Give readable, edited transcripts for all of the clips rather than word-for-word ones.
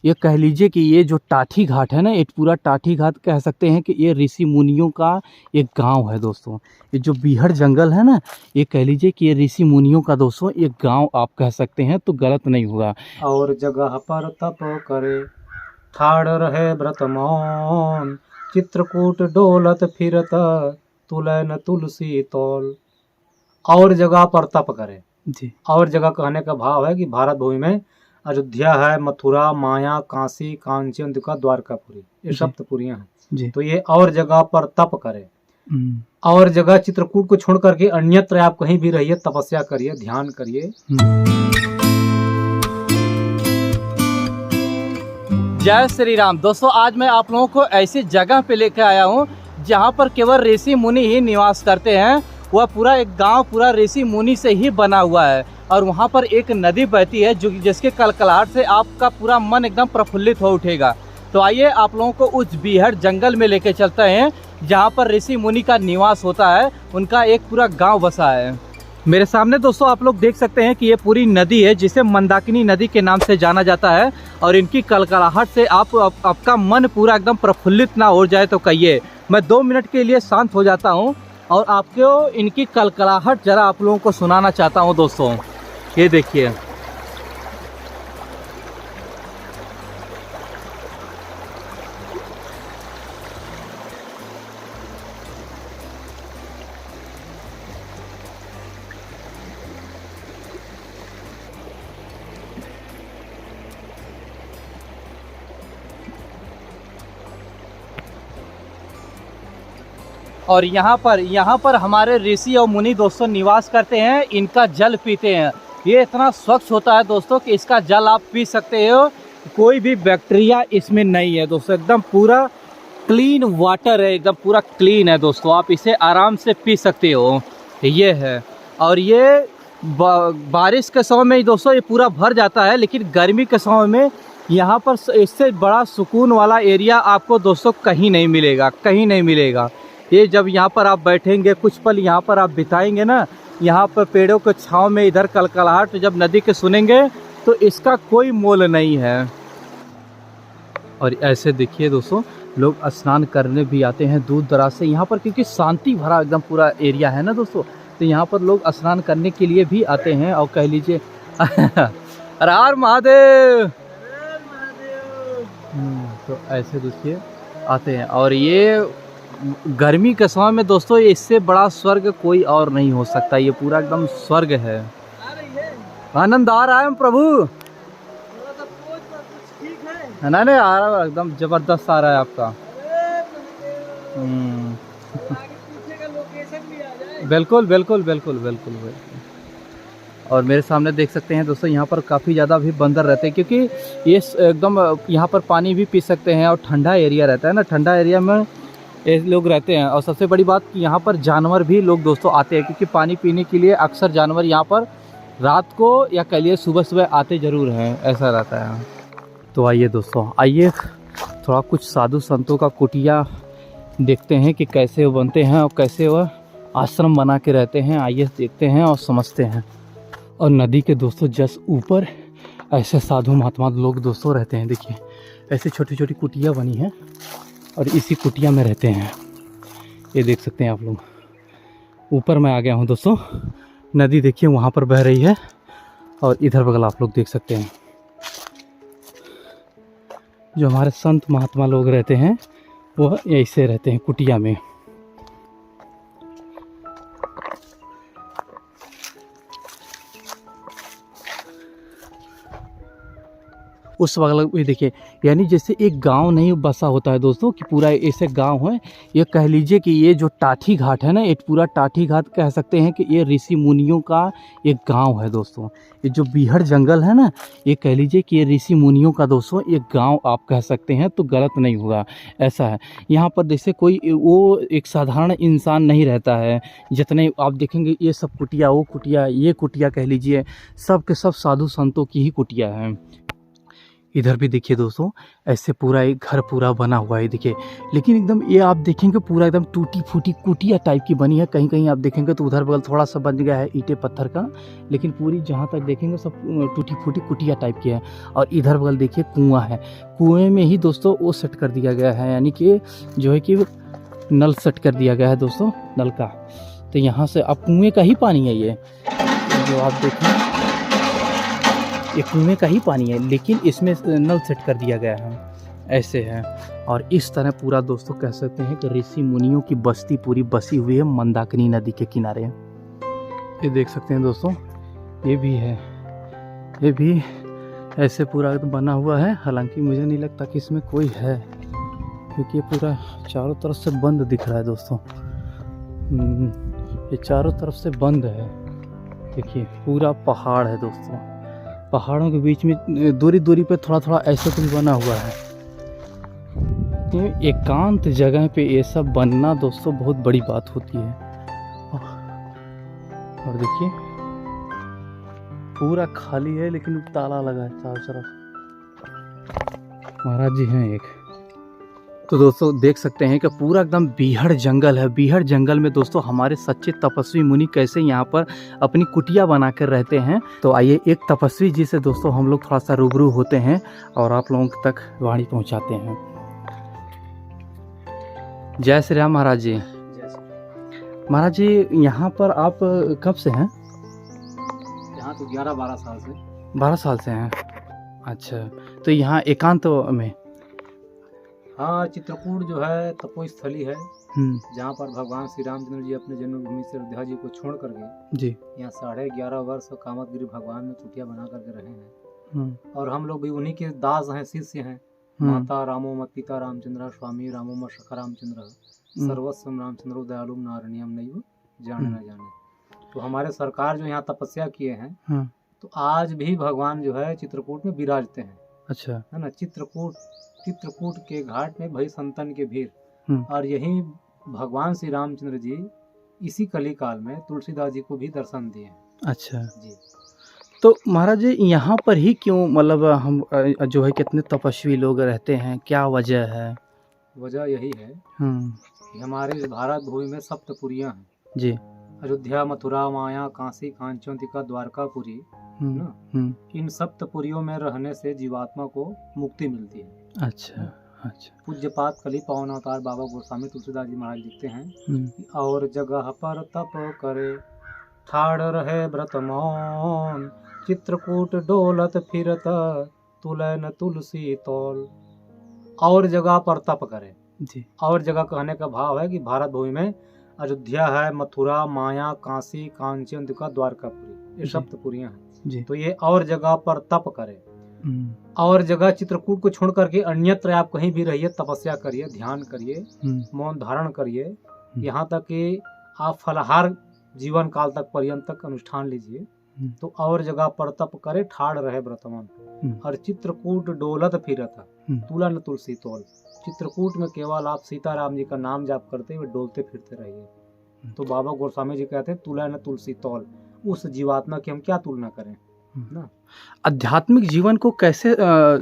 ये कह लीजिए कि ये जो टाठी घाट है ना, ये पूरा टाठी घाट कह सकते हैं कि ये ऋषि मुनियों का एक गांव है दोस्तों। ये जो बीहड़ जंगल है ना, ये कह लीजिए कि ये ऋषि मुनियों का दोस्तों एक गांव आप कह सकते हैं, तो गलत नहीं होगा। और जगह पर तप करे ठाड़ रहे व्रत मौन, चित्रकूट डोलत फिरत तुलन तुलसी तौल। और जगह पर तप करे जी और जगह कहने का भाव है कि भारत भूमि में अयोध्या है, मथुरा, माया, काशी, कांची, द्वारकापुरी, ये जी सप्तपुरियां हैं। जी। तो ये और जगह पर तप करे, हम्म, और जगह चित्रकूट को छोड़ करके अन्यत्र आप कहीं भी रहिए, तपस्या करिए, ध्यान करिए। जय श्री राम दोस्तों, आज मैं आप लोगों को ऐसी जगह पे लेकर आया हूँ जहाँ पर केवल ऋषि मुनि ही निवास करते हैं। वह पूरा एक गांव पूरा ऋषि मुनि से ही बना हुआ है, और वहाँ पर एक नदी बहती है जो जिसके कलकलाहट से आपका पूरा मन एकदम प्रफुल्लित हो उठेगा। तो आइए आप लोगों को उस बीहड़ जंगल में लेके चलते हैं जहाँ पर ऋषि मुनि का निवास होता है, उनका एक पूरा गाँव बसा है। मेरे सामने दोस्तों आप लोग देख सकते हैं कि ये पूरी नदी है जिसे मंदाकिनी नदी के नाम से जाना जाता है, और इनकी कलकलाहट से आपका मन पूरा एकदम प्रफुल्लित ना हो जाए तो कहिए। मैं 2 मिनट के लिए शांत हो जाता हूं और आपको इनकी कलकलाहट जरा आप लोगों को सुनाना चाहता हूं दोस्तों। ये देखिए, और यहाँ पर हमारे ऋषि और मुनि दोस्तों निवास करते हैं, इनका जल पीते हैं। ये इतना स्वच्छ होता है दोस्तों कि इसका जल आप पी सकते हो, कोई भी बैक्टीरिया इसमें नहीं है दोस्तों, एकदम पूरा क्लीन वाटर है, एकदम पूरा क्लीन है दोस्तों, आप इसे आराम से पी सकते हो। ये है, और ये बारिश के समय में दोस्तों ये पूरा भर जाता है, लेकिन गर्मी के समय में यहाँ पर इससे बड़ा सुकून वाला एरिया आपको दोस्तों कहीं नहीं मिलेगा, कहीं नहीं मिलेगा। ये जब यहाँ पर आप बैठेंगे, कुछ पल यहाँ पर आप बिताएंगे ना, यहाँ पर पेड़ों के छांव में, इधर कलकलाहट जब नदी के सुनेंगे, तो इसका कोई मोल नहीं है। और ऐसे देखिए दोस्तों, लोग स्नान करने भी आते हैं दूर दराज से यहाँ पर, क्योंकि शांति भरा एकदम पूरा एरिया है ना दोस्तों, तो यहाँ पर लोग स्नान करने के लिए भी आते हैं। और कह लीजिए हर हर महादेव। तो ऐसे देखिए आते हैं, और ये गर्मी के समय में दोस्तों इससे बड़ा स्वर्ग कोई और नहीं हो सकता, ये पूरा एकदम स्वर्ग है। आनंद आ रहा है प्रभु, ना नहीं आ रहा, एकदम जबरदस्त आ रहा है आपका। बिल्कुल बिल्कुल बिल्कुल बिल्कुल बिल्कुल। और मेरे सामने देख सकते हैं दोस्तों, यहाँ पर काफ़ी ज़्यादा भी बंदर रहते हैं, क्योंकि ये एकदम यहाँ पर पानी भी पी सकते हैं, और ठंडा एरिया रहता है ना, ठंडा एरिया में ये लोग रहते हैं। और सबसे बड़ी बात कि यहाँ पर जानवर भी लोग दोस्तों आते हैं, क्योंकि पानी पीने के लिए अक्सर जानवर यहाँ पर रात को या कह लिए सुबह सुबह आते ज़रूर हैं, ऐसा रहता है। तो आइए दोस्तों, आइए थोड़ा कुछ साधु संतों का कुटिया देखते हैं कि कैसे वो बनते हैं और कैसे वह आश्रम बना के रहते हैं। आइए देखते हैं और समझते हैं। और नदी के दोस्तों जस्ट ऊपर ऐसे साधु महात्मा लोग दोस्तों रहते हैं। देखिए ऐसे छोटी छोटी कुटिया बनी हैं, और इसी कुटिया में रहते हैं। ये देख सकते हैं आप लोग, ऊपर मैं आ गया हूँ दोस्तों। नदी देखिए वहाँ पर बह रही है, और इधर बगल आप लोग देख सकते हैं जो हमारे संत महात्मा लोग रहते हैं, वो ऐसे रहते हैं कुटिया में। उस बगल में देखिए, यानी जैसे एक गांव नहीं बसा होता है दोस्तों कि पूरा ऐसे गांव है। ये कह लीजिए कि ये जो टाठी घाट है ना, एक पूरा टाठी घाट कह सकते हैं कि ये ऋषि मुनियों का एक गांव है दोस्तों। ये जो बीहड़ जंगल है ना, ये कह लीजिए कि ये ऋषि मुनियों का दोस्तों एक गांव आप कह सकते हैं, तो गलत नहीं होगा, ऐसा है। यहाँ पर जैसे कोई वो एक साधारण इंसान नहीं रहता है। जितने आप देखेंगे ये सब कुटिया, वो कुटिया, ये कुटिया कह लीजिए, सब के सब साधु संतों की ही कुटिया है। इधर भी देखिए दोस्तों, ऐसे पूरा एक घर पूरा बना हुआ है देखिए। लेकिन एकदम ये आप देखेंगे पूरा एकदम टूटी फूटी कुटिया टाइप की बनी है। कहीं कहीं आप देखेंगे तो उधर बगल थोड़ा सा बन गया है ईंटे पत्थर का, लेकिन पूरी जहाँ तक देखेंगे सब टूटी फूटी कुटिया टाइप की है। और इधर बगल देखिए कुआं है, कुएं में ही दोस्तों वो सेट कर दिया गया है, यानी कि जो है कि नल सेट कर दिया गया है दोस्तों, नल का। तो यहाँ से अब कुएं का ही पानी है ये जो आप देखें, ये कुएं का ही पानी है, लेकिन इसमें नल सेट कर दिया गया है, ऐसे है। और इस तरह पूरा दोस्तों कह सकते हैं कि ऋषि मुनियों की बस्ती पूरी बसी हुई है मंदाकिनी नदी के किनारे। ये देख सकते हैं दोस्तों, ये भी है, ये भी ऐसे पूरा बना हुआ है। हालांकि मुझे नहीं लगता कि इसमें कोई है, क्योंकि ये पूरा चारों तरफ से बंद दिख रहा है दोस्तों। ये चारों तरफ से बंद है। देखिए पूरा पहाड़ है दोस्तों, पहाड़ों के बीच में दूरी दूरी पे थोड़ा थोड़ा ऐसा कुछ बना हुआ है। ये एकांत जगह पे ये सब बनना दोस्तों बहुत बड़ी बात होती है। और देखिए पूरा खाली है, लेकिन ताला लगा है चारों तरफ। महाराज जी हैं एक। तो दोस्तों देख सकते हैं कि पूरा एकदम बीहड़ जंगल है। बीहड़ जंगल में दोस्तों हमारे सच्चे तपस्वी मुनि कैसे यहाँ पर अपनी कुटिया बनाकर रहते हैं। तो आइए एक तपस्वी जी से दोस्तों हम लोग थोड़ा सा रूबरू होते हैं और आप लोगों तक वाणी पहुँचाते हैं। जय श्री राम महाराज जी। महाराज जी यहाँ पर आप कब से हैं? यहाँ तो 11-12 साल से। 12 साल से हैं, अच्छा। तो यहाँ एकांत में? हाँ, चित्रकूट जो है तपोस्थली है, जहाँ पर भगवान श्री रामचंद्र जी अपने जन्मभूमि से अयोध्या जी को छोड़ करके जी यहाँ 11.5 वर्ष कामतगिरी भगवान में कुटिया बना करके रहे हैं। और हम लोग भी उन्हीं के दास हैं, शिष्य हैं। माता रामो मत पिता रामचंद्र, स्वामी रामो मत सखा रामचंद्र, सर्वस्वम रामचंद्र दयालुम नारण्यम नैव जाने न जाने। तो हमारे सरकार जो यहाँ तपस्या किए हैं, तो आज भी भगवान जो है चित्रकूट में विराजते हैं। अच्छा, है ना। चित्रकूट के घाट में भई संतन के भीड़। और यही भगवान श्री रामचंद्र जी इसी कली काल में तुलसीदास जी को भी दर्शन दिए। अच्छा जी। तो महाराज जी यहाँ पर ही क्यों, मतलब हम जो है कितने तपस्वी लोग रहते हैं, क्या वजह है? वजह यही है कि हमारे इस भारत भूमि में सप्तपुरियां हैं जी। अयोध्या, मथुरा, माया, काशी, कांचनतिका, द्वारकापुरी ना। इन सप्तपुरियों में रहने से जीवात्मा को मुक्ति मिलती है। अच्छा अच्छा। पूज्यपात कली पावन अवतार बाबा गोस्वामी तुलसीदास जी महाराज लिखते हैं, और जगह पर तप करे ठाड़ रहे व्रत मौन, चित्रकूट डोलत फिरत तुलय न तुलसी तौल। और जगह पर तप करे जी। और जगह कहने का भाव है कि भारत भूमि में अयोध्या है, मथुरा, माया, काशी, कांचनतिका, द्वारकापुरी, ये सप्तपुरियां हैं। तो ये और जगह पर तप करे। और जगह चित्रकूट को छोड़ करके अन्यत्र आप कहीं भी रहिए, तपस्या करिए, ध्यान करिए, मौन धारण करिए, यहाँ तक कि आप फलाहार जीवन काल तक पर्यंत तक अनुष्ठान लीजिए। तो और जगह पर तप करे ठाड़ रहे व्रतमान, और चित्रकूट डोलत फिरत तुलन तुलसी तोल। चित्रकूट में केवल आप सीताराम जी का नाम जाप करते हुए डोलते फिरते रहिए। तो बाबा गोस्वामी जी कहते हैं तुलन तुलसी तोल। उस जीवात्मा की हम क्या तुलना करें ना। आध्यात्मिक जीवन को कैसे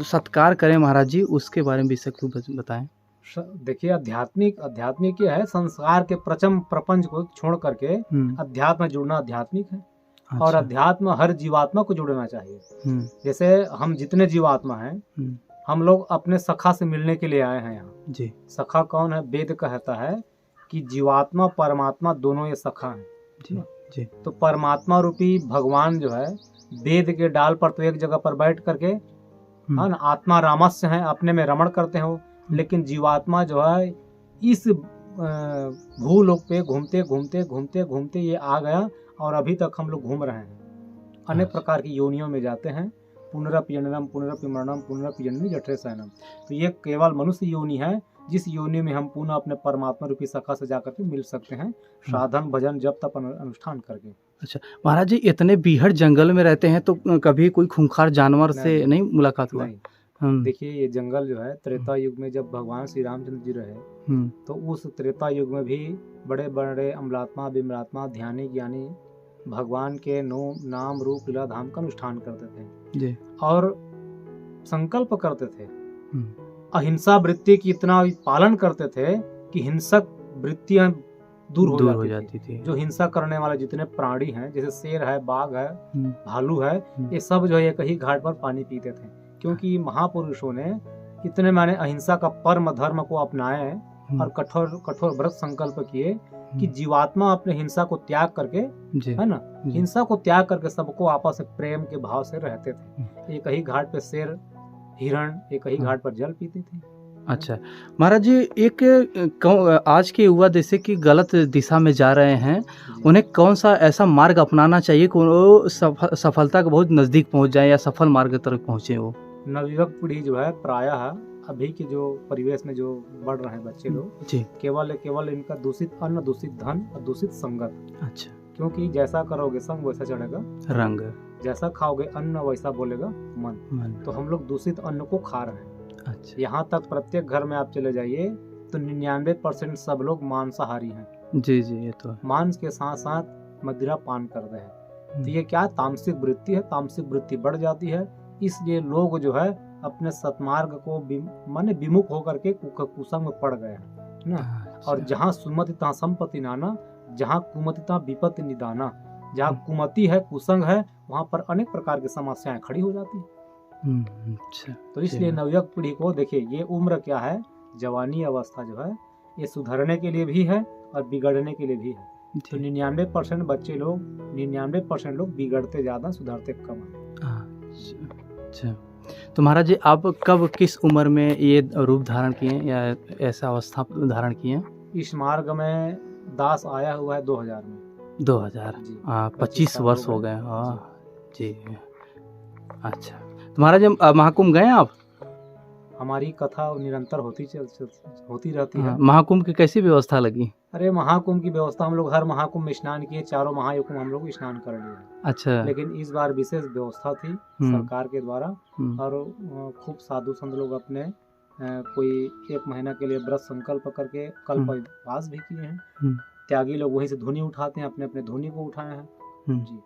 सत्कार करें महाराज जी, उसके बारे में भी बताएं। देखिए आध्यात्मिक क्या है, संसार के प्रपंच को छोड़ करके अध्यात्म में जुड़ना आध्यात्मिक है। अच्छा। और अध्यात्म हर जीवात्मा को जुड़ना चाहिए। जैसे हम जितने जीवात्मा हैं, हम लोग अपने सखा से मिलने के लिए आए हैं यहाँ जी। सखा कौन है? वेद कहता है कि जीवात्मा परमात्मा दोनों ये सखा हैं जी। जी। तो परमात्मा रूपी भगवान जो है वेद के डाल पर तो एक जगह पर बैठ करके हाँ ना, आत्मा रामस्य है, अपने में रमण करते हो। लेकिन जीवात्मा जो है इस भूलोक पे घूमते घूमते घूमते घूमते ये आ गया, और अभी तक हम लोग घूम रहे हैं। अनेक प्रकार की योनियों में जाते हैं। पुनरपयननम पुनरपिमरणम पुनरपयननी जठरे शयनम। तो ये केवल मनुष्य योनि है, जिस योनि में हम पुनः अपने परमात्मा रूपी सखा से जाकर के मिल सकते हैं, साधन भजन जब तक अनुष्ठान करके। अच्छा महाराज जी, इतने बीहड़ जंगल में रहते हैं, तो कभी कोई खूंखार जानवर से नहीं मुलाकात हुआ? देखिए ये जंगल जो है त्रेता युग में जब भगवान श्री रामचंद्र जी रहे, तो उस त्रेता युग में भी बड़े बड़े अमलात्मा विमलात्मा ध्यानी ज्ञानी भगवान के नाम रूप लीला धाम का अनुष्ठान करते थे जी। और संकल्प करते थे, अहिंसा वृत्ति की इतना पालन करते थे कि हिंसक वृत्तियां दूर हो जाती थी। जो हिंसा करने वाले जितने प्राणी हैं, जैसे शेर है, बाघ है, भालू है, ये सब जो है एक ही घाट पर पानी पीते थे, क्योंकि महापुरुषों ने इतने माने अहिंसा का परम धर्म को अपनाए और कठोर कठोर व्रत संकल्प किए कि जीवात्मा अपने हिंसा को त्याग करके, है ना, हिंसा को त्याग करके सबको आपस में प्रेम के भाव से रहते थे। एक ही घाट पे शेर, हिरण एक ही घाट पर जल पीते थे। अच्छा महाराज जी, एक आज के युवा जैसे कि गलत दिशा में जा रहे हैं, उन्हें कौन सा ऐसा मार्ग अपनाना चाहिए कि वो सफलता के बहुत नज़दीक पहुंच जाए या सफल मार्ग तक पहुंचे? वो नवयुवक पीढ़ी जो है प्रायः अभी के जो परिवेश में जो बढ़ रहे हैं बच्चे लोग, केवल इनका दूषित अन्न, दूषित धन और दूषित संगत। अच्छा, क्योंकि जैसा करोगे संग वैसा चढ़ेगा रंग, जैसा खाओगे अन्न वैसा बोलेगा मन। तो हम लोग दूषित अन्न को खा रहे हैं। अच्छा। यहाँ तक प्रत्येक घर में आप चले जाइए तो 99% सब लोग मांसाहारी हैं। जी, ये तो मांस के साथ साथ मदिरा पान कर रहे हैं। तो ये क्या तामसिक वृत्ति है, तामसिक वृत्ति बढ़ जाती है। इसलिए लोग जो है अपने सत्मार्ग को माने विमुख होकर के कुसंग में पड़ गए हैं ना। अच्छा। और जहाँ सुमति तहाँ संपत्ति नाना, जहाँ कुमति तहाँ विपत्ति निदाना। जहाँ कुमति है, कुसंग है, वहाँ पर अनेक प्रकार की समस्याएं खड़ी हो जाती है। अच्छा। तो इसलिए नवयुवक पीढ़ी को देखिए, ये उम्र क्या है, जवानी अवस्था जो है, ये सुधरने के लिए भी है और बिगड़ने के लिए भी है। तो 99% बच्चे लोग, 99% लोग बिगड़ते ज्यादा, सुधरते कम है। अच्छा, तो महाराज जी आप कब किस उम्र में ये रूप धारण किए या ऐसा अवस्था धारण किए? इस मार्ग में दास आया हुआ है 2000 में। 2000 25 वर्ष हो गए। जी। अच्छा, तो महाराज महाकुंभ गए आप? हमारी कथा निरंतर होती रहती है। महाकुंभ की कैसी व्यवस्था लगी? अरे महाकुंभ की व्यवस्था, हम लोग हर महाकुंभ में स्नान किए, चारों महायुग में हम लोग स्नान कर लिए। अच्छा। लेकिन इस बार विशेष व्यवस्था थी सरकार के द्वारा, और खूब साधु संत लोग अपने कोई 1 महीना के लिए व्रत संकल्प करके कल्पवास भी किए हैं। त्यागी लोग वहीं से धुनी उठाते हैं, अपने अपने धुनी को उठाए हैं। जी।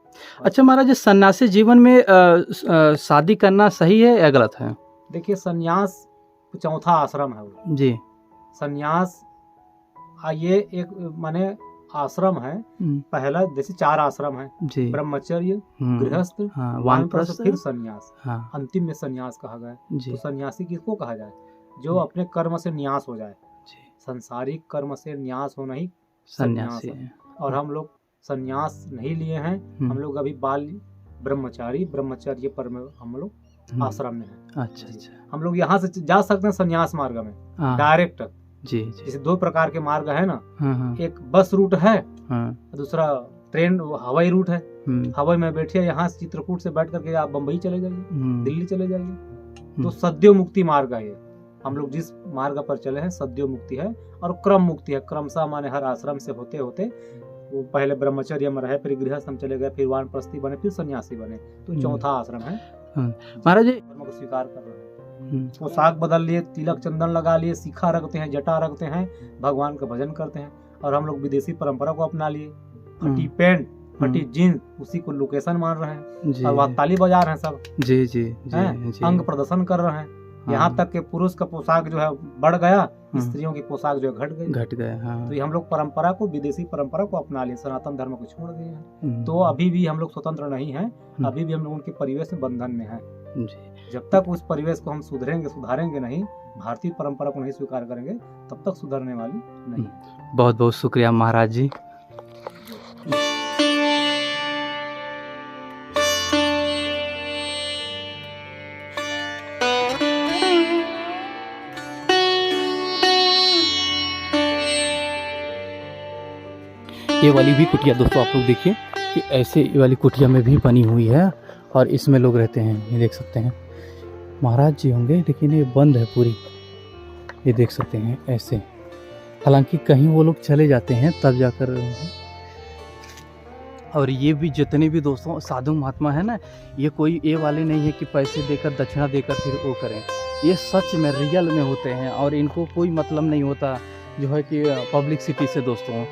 अच्छा महाराज, सन्यासी जीवन में शादी करना सही है या गलत है? देखिए, सन्यास चौथा आश्रम है वो। जी। सन्यास ये एक माने आश्रम है। पहला जैसे 4 आश्रम है, ब्रह्मचर्य, गृहस्थ, वानप्रस्थ, फिर सन्यास। अंतिम में सन्यास कहा गया। तो सन्यासी किसको कहा जाए? जो अपने कर्म से न्यास हो जाए। संसारिक कर्म से न्यास होना ही सन्यास है। और हम लोग सन्यास नहीं लिए हैं, हम लोग अभी बाल ब्रह्मचारी पर में हम लोग आश्रम में हैं। अच्छा। हम लोग यहाँ से जा सकते हैं सन्यास मार्ग में डायरेक्ट। जी। जैसे 2 प्रकार के मार्ग है ना, एक बस रूट है, दूसरा ट्रेन हवाई रूट है। हवाई में बैठिए, यहाँ से चित्रकूट से बैठ करके आप बम्बई चले जाइए, दिल्ली चले जाइए। तो सद्यो मुक्ति मार्ग है ये। हम लोग जिस मार्ग पर चले हैं सद्यो मुक्ति है, और क्रम मुक्ति है। क्रमशः माने हर आश्रम से होते होते वो पहले ब्रह्मचर्य में रहे, फिर गृहस्थ हम चले गए, फिर वानप्रस्थी बने, फिर सन्यासी बने। तो चौथा आश्रम है। महाराज जी धर्म को स्वीकार कर रहे हैं, पोशाक बदल लिए, तिलक चंदन लगा लिए, शिखा रखते हैं, जटा रखते हैं, भगवान का भजन करते हैं। और हम लोग विदेशी परंपरा को अपना लिए, फटी पैंट, फटी जीन्स, उसी को लोकेशन मान रहे हैं, और वहाँ ताली बजा रहे हैं सब। जी। अंग प्रदर्शन कर रहे हैं। यहाँ तक के पुरुष का पोशाक जो है बढ़ गया, स्त्रियों की पोशाक जो है घट गए। तो ये हम लोग परंपरा को, विदेशी परंपरा को अपना लिए, सनातन धर्म को छोड़ दिए हैं। तो अभी भी हम लोग स्वतंत्र नहीं हैं, अभी भी हम लोग उनके परिवेश में बंधन में हैं। जब तक उस परिवेश को हम सुधारेंगे नहीं, भारतीय परंपरा को नहीं स्वीकार करेंगे, तब तक सुधरने वाली नहीं। बहुत बहुत शुक्रिया महाराज जी। ये वाली भी कुटिया दोस्तों आप लोग देखिए कि ऐसे ये वाली कुटिया में भी बनी हुई है, और इसमें लोग रहते हैं। ये देख सकते हैं महाराज जी होंगे, लेकिन ये बंद है पूरी। ये देख सकते हैं ऐसे, हालांकि कहीं वो लोग चले जाते हैं तब जाकर। और ये भी जितने भी दोस्तों साधु महात्मा है ना, ये कोई ये वाले नहीं है कि पैसे देकर दक्षिणा देकर फिर वो करें। ये सच में रियल में होते हैं, और इनको कोई मतलब नहीं होता जो है कि पब्लिसिटी से दोस्तों।